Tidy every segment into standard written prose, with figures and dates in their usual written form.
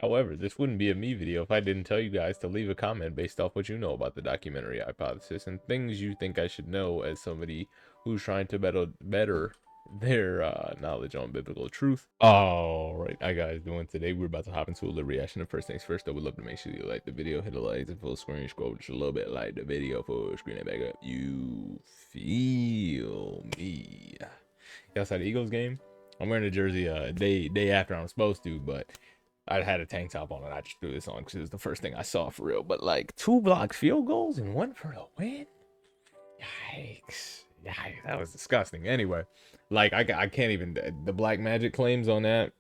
However, this wouldn't be a me video if I didn't tell you guys to leave a comment based off what you know about the documentary hypothesis and things you think I should know as somebody who's trying to better their knowledge on biblical truth. All right, hi guys, doing today? We're about to hop into a little reaction. And first things first, I would love to make sure you like the video, hit the likes and full screen, scroll just a little bit, like the video, full screen it back up. You feel me? Y'all saw the Eagles game? I'm wearing a jersey day after I'm supposed to, but I had a tank top on and I just threw this on because it was the first thing I saw for real. But like 2 blocked field goals and one for the win? Yikes. Yikes. That was disgusting. Anyway, like I can't even, the black magic claims on that,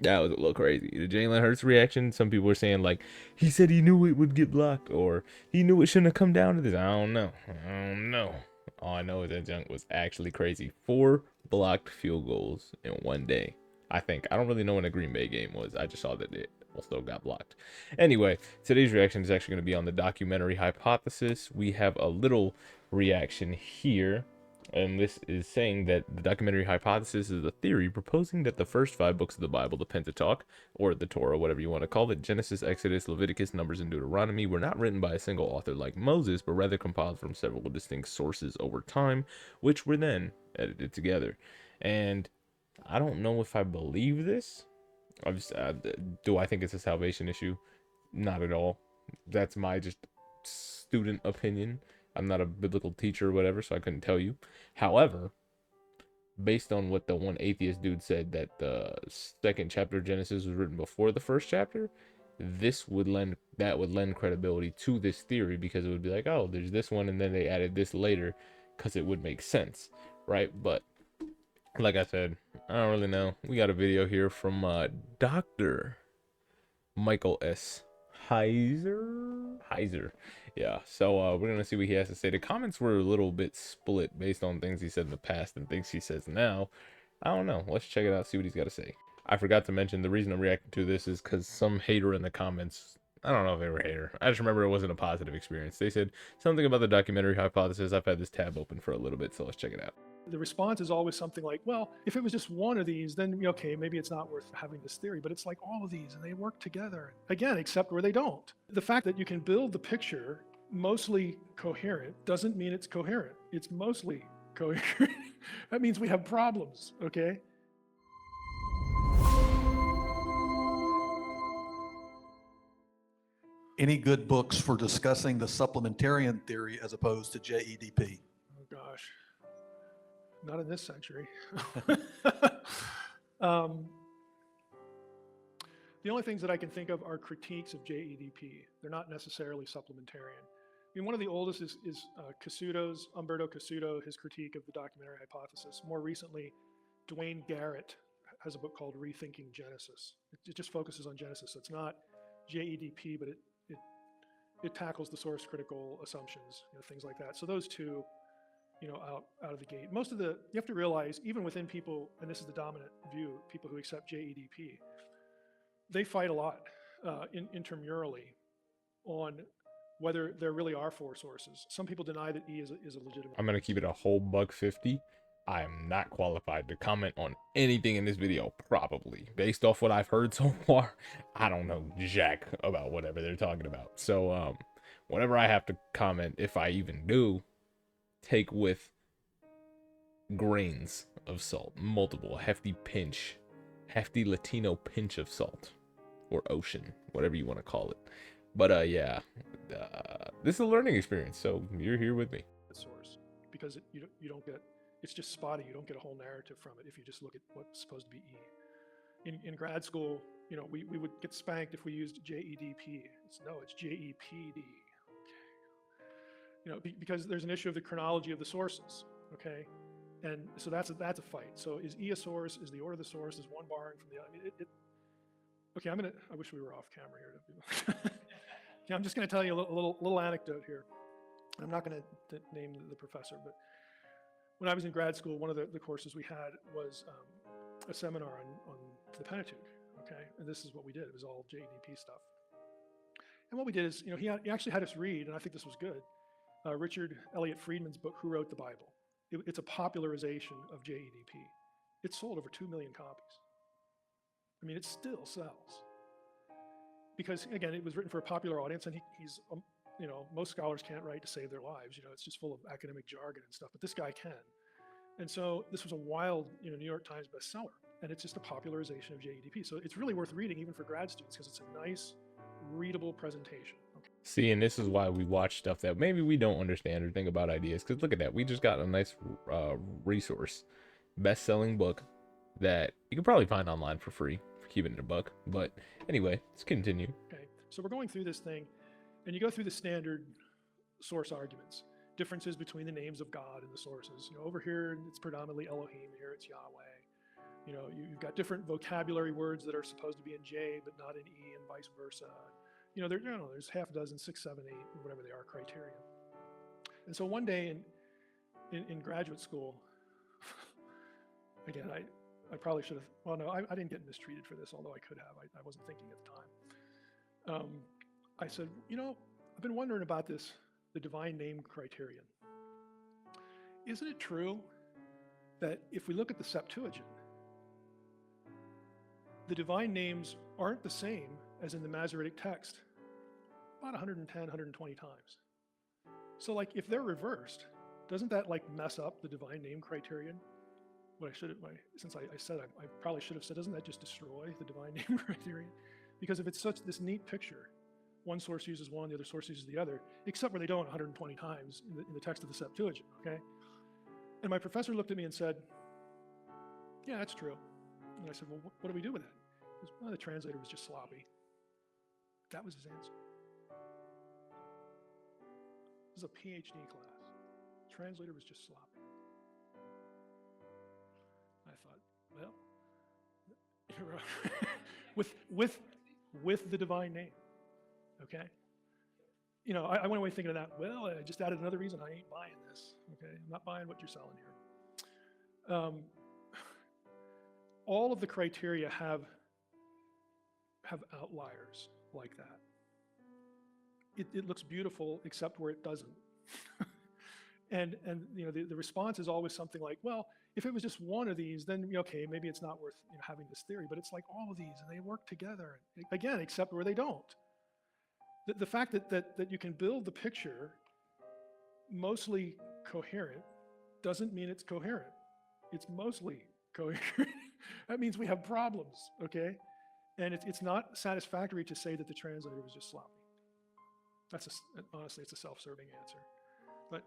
that was a little crazy. The Jalen Hurts reaction, some people were saying like, he said he knew it would get blocked or he knew it shouldn't have come down to this. I don't know. I don't know. All I know is that junk was actually crazy. 4 blocked field goals in one day. I think. I don't really know when a Green Bay game was. I just saw that it also got blocked. Anyway, today's reaction is actually going to be on the documentary hypothesis. We have a little reaction here. And this is saying that the documentary hypothesis is a theory proposing that the first 5 books of the Bible, the Pentateuch, or the Torah, whatever you want to call it, Genesis, Exodus, Leviticus, Numbers, and Deuteronomy, were not written by a single author like Moses, but rather compiled from several distinct sources over time, which were then edited together. And I don't know if I believe this. Do I think it's a salvation issue? Not at all. That's my just student opinion. I'm not a biblical teacher or whatever, so I couldn't tell you. However, based on what the one atheist dude said, that the second chapter of Genesis was written before the first chapter, that would lend credibility to this theory, because it would be like, oh, there's this one and then they added this later, because it would make sense, right? But like I said, I don't really know. We got a video here from Dr. Michael S. Heiser. Yeah, so we're gonna see what he has to say. The comments were a little bit split based on things he said in the past and things he says now. I don't know. Let's check it out, see what he's got to say. I forgot to mention the reason I'm reacting to this is because some hater in the comments, I don't know if they were a hater, I just remember it wasn't a positive experience. They said something about the documentary hypothesis. I've had this tab open for a little bit, so let's check it out. The response is always something like, well, if it was just one of these, then okay, maybe it's not worth having this theory, but it's like all of these and they work together. Again, except where they don't. The fact that you can build the picture mostly coherent doesn't mean it's coherent. It's mostly coherent. That means we have problems, okay? Any good books for discussing the supplementarian theory as opposed to JEDP? Oh gosh, not in this century. The only things that I can think of are critiques of JEDP. They're not necessarily supplementarian. I mean, one of the oldest is Cassuto's, Umberto Cassuto, his critique of the documentary hypothesis. More recently, Dwayne Garrett has a book called Rethinking Genesis. It just focuses on Genesis. So it's not JEDP, but it tackles the source critical assumptions, things like that. So those two, out of the gate. Most of you have to realize, even within people, and this is the dominant view, people who accept JEDP, they fight a lot intramurally on whether there really are 4 sources. Some people deny that E is a legitimate. I'm gonna keep it a whole $1.50. I am not qualified to comment on anything in this video, probably. Based off what I've heard so far, I don't know jack about whatever they're talking about. So, whenever I have to comment, if I even do, take with grains of salt. Multiple, hefty Latino pinch of salt. Or ocean, whatever you want to call it. But, yeah, this is a learning experience, so you're here with me. Source, because you don't get, it's just spotty. You don't get a whole narrative from it if you just look at what's supposed to be E. In grad school, we would get spanked if we used JEDP. It's JEPD. Okay. Because there's an issue of the chronology of the sources. Okay, and so that's a fight. So is E a source? Is the order of the source? Is one borrowing from the other? I mean, okay, I wish we were off camera here. Yeah, I'm just going to tell you a little anecdote here. I'm not going to name the professor, but when I was in grad school, one of the courses we had was a seminar on the Pentateuch. Okay, and this is what we did. It was all JEDP stuff. And what we did is, he actually had us read, and I think this was good, Richard Elliott Friedman's book, Who Wrote the Bible? It's a popularization of JEDP. It sold over 2 million copies. I mean, it still sells. because again, it was written for a popular audience, and he's most scholars can't write to save their lives. It's just full of academic jargon and stuff, but this guy can. And so this was a wild, New York Times bestseller, and it's just a popularization of JEDP. So it's really worth reading even for grad students because it's a nice, readable presentation. Okay. See, and this is why we watch stuff that maybe we don't understand or think about ideas. Because look at that, we just got a nice resource, best-selling book that you can probably find online for free for keeping it a buck. But anyway, let's continue. Okay, so we're going through this thing, and you go through the standard source arguments, differences between the names of God and the sources. Over here it's predominantly Elohim, here it's Yahweh. You've got different vocabulary words that are supposed to be in J but not in E, and vice versa. There's half a dozen, 6, 7, 8, or whatever they are, criteria. And so one day in graduate school, again, I probably should have, well, no, I didn't get mistreated for this, although I could have. I wasn't thinking at the time. I said, I've been wondering about this, the divine name criterion. Isn't it true that if we look at the Septuagint, the divine names aren't the same as in the Masoretic text about 110, 120 times? So like if they're reversed, doesn't that like mess up the divine name criterion? Since I said I probably should have said, doesn't that just destroy the divine name criterion? Because if it's such this neat picture, one source uses one, the other source uses the other, except where they don't 120 times in the text of the Septuagint, okay? And my professor looked at me and said, yeah, that's true. And I said, well, what do we do with it? He goes, well, the translator was just sloppy. That was his answer. This is a PhD class. The translator was just sloppy. I thought, well, with the divine name, okay? I went away thinking of that. Well, I just added another reason I ain't buying this. Okay, I'm not buying what you're selling here. All of the criteria have outliers like that. It looks beautiful except where it doesn't. and the response is always something like, well, if it was just one of these, then okay, maybe it's not worth having this theory. But it's like all of these, and they work together again, except where they don't. The fact that you can build the picture mostly coherent doesn't mean it's coherent. It's mostly coherent. That means we have problems, okay? And it's not satisfactory to say that the translator was just sloppy. Honestly, it's a self-serving answer. But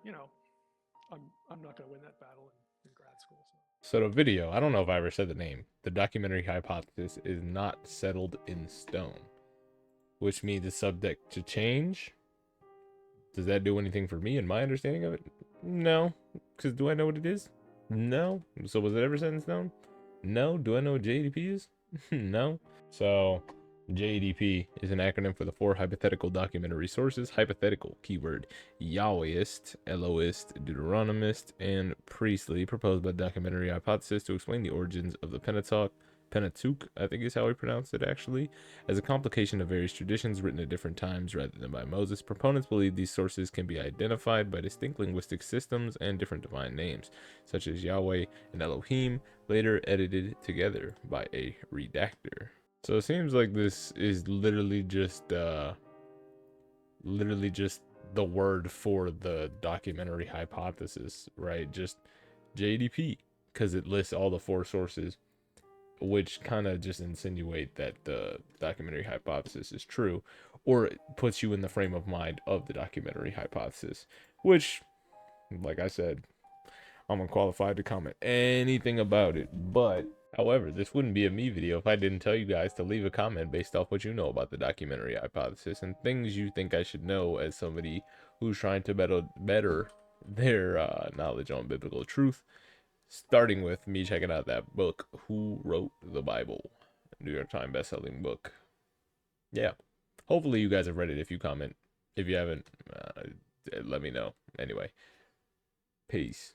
I'm not going to win that battle in grad school. So the video, I don't know if I ever said the name. The documentary hypothesis is not settled in stone, which means it's subject to change. Does that do anything for me in my understanding of it? No. Because do I know what it is? No. So was it ever set in stone? No. Do I know what JEDP is? No. So JEDP is an acronym for the 4 hypothetical documentary sources. Hypothetical, keyword, Yahwehist, Elohist, Deuteronomist, and Priestly, proposed by the documentary hypothesis to explain the origins of the Pentateuch, I think is how we pronounce it actually, as a complication of various traditions written at different times rather than by Moses. Proponents believe these sources can be identified by distinct linguistic systems and different divine names, such as Yahweh and Elohim, later edited together by a redactor. So it seems like this is literally just the word for the documentary hypothesis, right? Just JDP, because it lists all the 4 sources, which kind of just insinuate that the documentary hypothesis is true, or it puts you in the frame of mind of the documentary hypothesis, which, like I said, I'm unqualified to comment anything about it. But however, this wouldn't be a me video if I didn't tell you guys to leave a comment based off what you know about the documentary hypothesis and things you think I should know as somebody who's trying to better their knowledge on biblical truth. Starting with me checking out that book, Who Wrote the Bible? New York Times bestselling book. Yeah. Hopefully you guys have read it if you comment. If you haven't, let me know. Anyway. Peace.